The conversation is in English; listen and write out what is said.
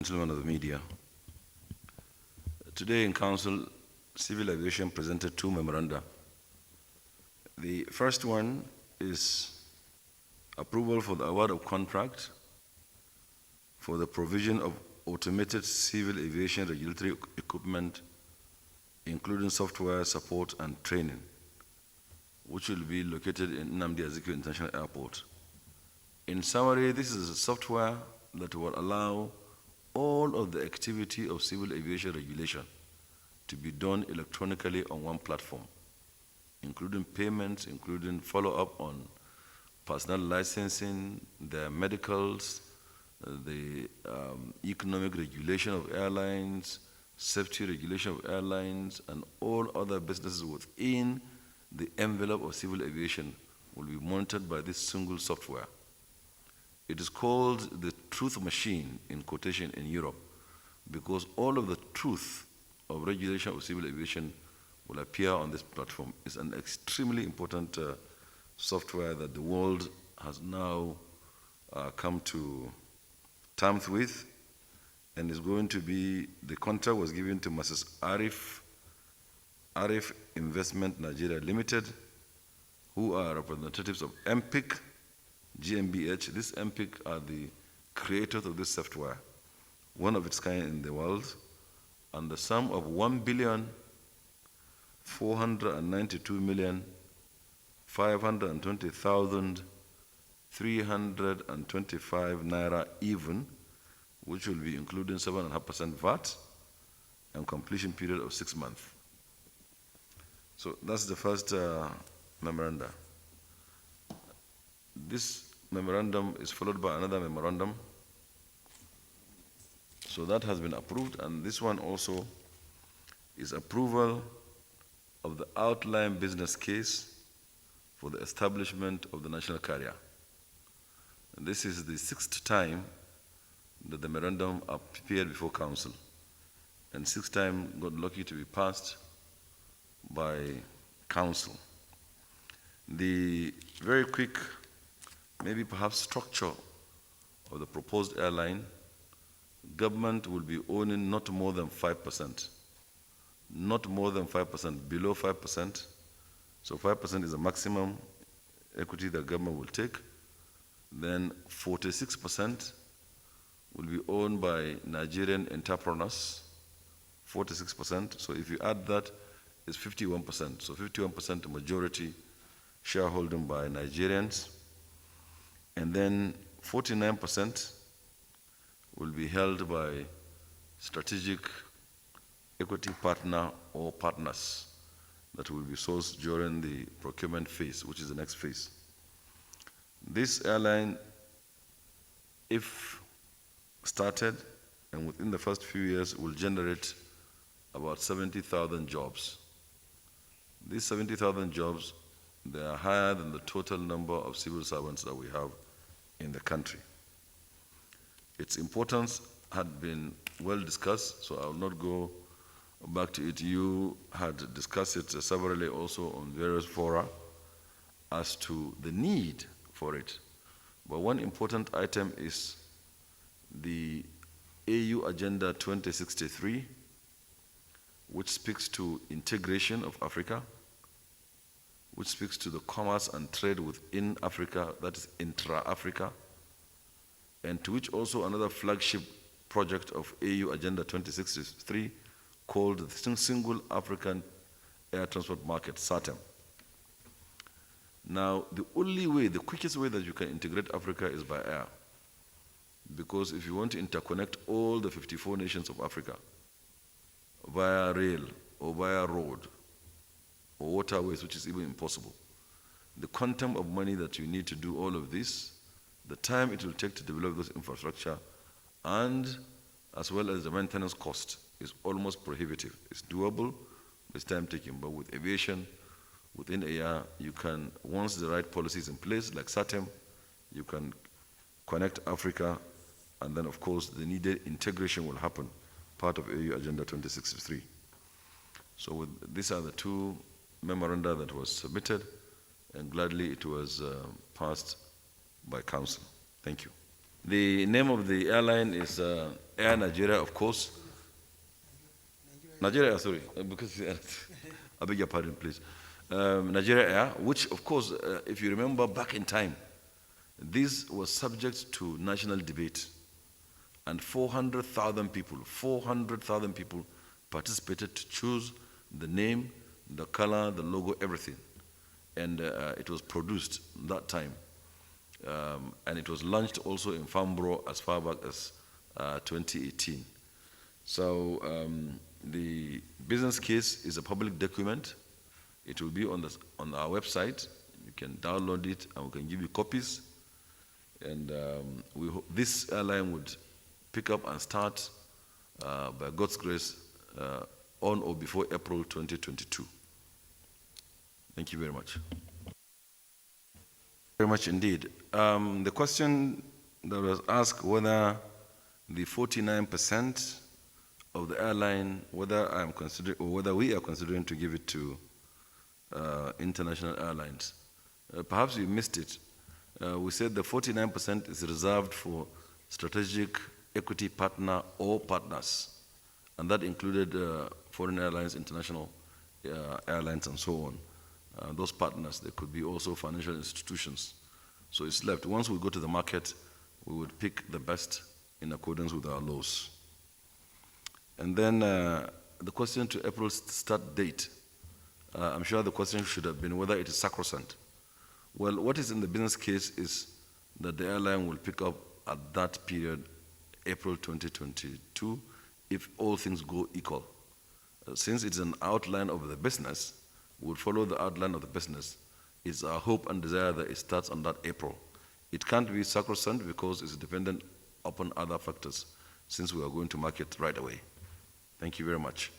gentlemen of the media, today in Council, Civil Aviation presented two memoranda. The first one is approval for the award of contract for the provision of automated civil aviation regulatory equipment, including software support and training, which will be located in Nnamdi Azikiwe International Airport. In summary, this is a software that will allow all of the activity of civil aviation regulation to be done electronically on one platform, including payments, including follow-up on personnel licensing, the medicals, the economic regulation of airlines, safety regulation of airlines, and all other businesses within the envelope of civil aviation will be monitored by this single software. It is called the truth machine, in quotation, in Europe, because all of the truth of regulation of civil aviation will appear on this platform. It's an extremely important software that the world has now come to terms with, and is going to be, the contract was given to Mrs. Arif Investment Nigeria Limited, who are representatives of MPIC, GmbH. This MPIC are the creators of this software, one of its kind in the world, and the sum of 1,492,520,325 naira even, which will be including 7.5% VAT and completion period of 6 months. So that's the first memorandum. This memorandum is followed by another memorandum. So that has been approved, and this one also is approval of the outline business case for the establishment of the national carrier. And this is the 6th time that the memorandum appeared before Council, and 6th time got lucky to be passed by Council. The very quick, maybe perhaps structure of the proposed airline, government will be owning not more than 5%. Not more than 5%, below 5%. So 5% is the maximum equity the government will take. Then 46% will be owned by Nigerian entrepreneurs, 46%. So if you add that, it's 51%. So 51% majority shareholding by Nigerians. And then 49% will be held by strategic equity partner or partners that will be sourced during the procurement phase, which is the next phase. This airline, if started and within the first few years, will generate about 70,000 jobs. These 70,000 jobs, they are higher than the total number of civil servants that we have in the country. Its importance had been well discussed, so I will not go back to it. You had discussed it severally also on various fora as to the need for it. But one important item is the AU Agenda 2063, which speaks to integration of Africa, which speaks to the commerce and trade within Africa, that is intra-Africa, and to which also another flagship project of AU Agenda 2063 called the Single African Air Transport Market, SATEM. Now, the only way, the quickest way that you can integrate Africa is by air. Because if you want to interconnect all the 54 nations of Africa via rail or via road or waterways, which is even impossible, the quantum of money that you need to do all of this, the time it will take to develop this infrastructure, and as well as the maintenance cost is almost prohibitive. It's doable, it's time taking, but with aviation, within a year, you can, once the right policy is in place, like SATEM, you can connect Africa, and then of course the needed integration will happen, part of AU Agenda 2063. So these are the two memoranda that was submitted, and gladly it was passed by Council. Thank you. The name of the airline is Air Nigeria, of course. Nigeria, sorry, because I beg your pardon, please. Nigeria Air, which, of course, if you remember back in time, this was subject to national debate, and 400,000 people participated to choose the name, the color, the logo, everything. And it was produced that time. And it was launched also in Farnborough as far back as 2018. So the business case is a public document. It will be on our website. You can download it and we can give you copies. And this airline would pick up and start, by God's grace, on or before April 2022. Thank you very much. Very much indeed. The question that was asked whether the 49% of the airline, whether I am considering or whether we are considering to give it to international airlines. Perhaps you missed it. We said the 49% is reserved for strategic equity partner or partners, and that included foreign airlines, international airlines, and so on. Those partners, they could be also financial institutions. So it's left. Once we go to the market, we would pick the best in accordance with our laws. And then the question to April's start date. I'm sure the question should have been whether it is sacrosanct. Well, what is in the business case is that the airline will pick up at that period, April 2022, if all things go equal. Since it's an outline of the business, we'll follow the outline of the business. It's our hope and desire that it starts on that April. It can't be sacrosanct because it's dependent upon other factors, since we are going to market right away. Thank you very much.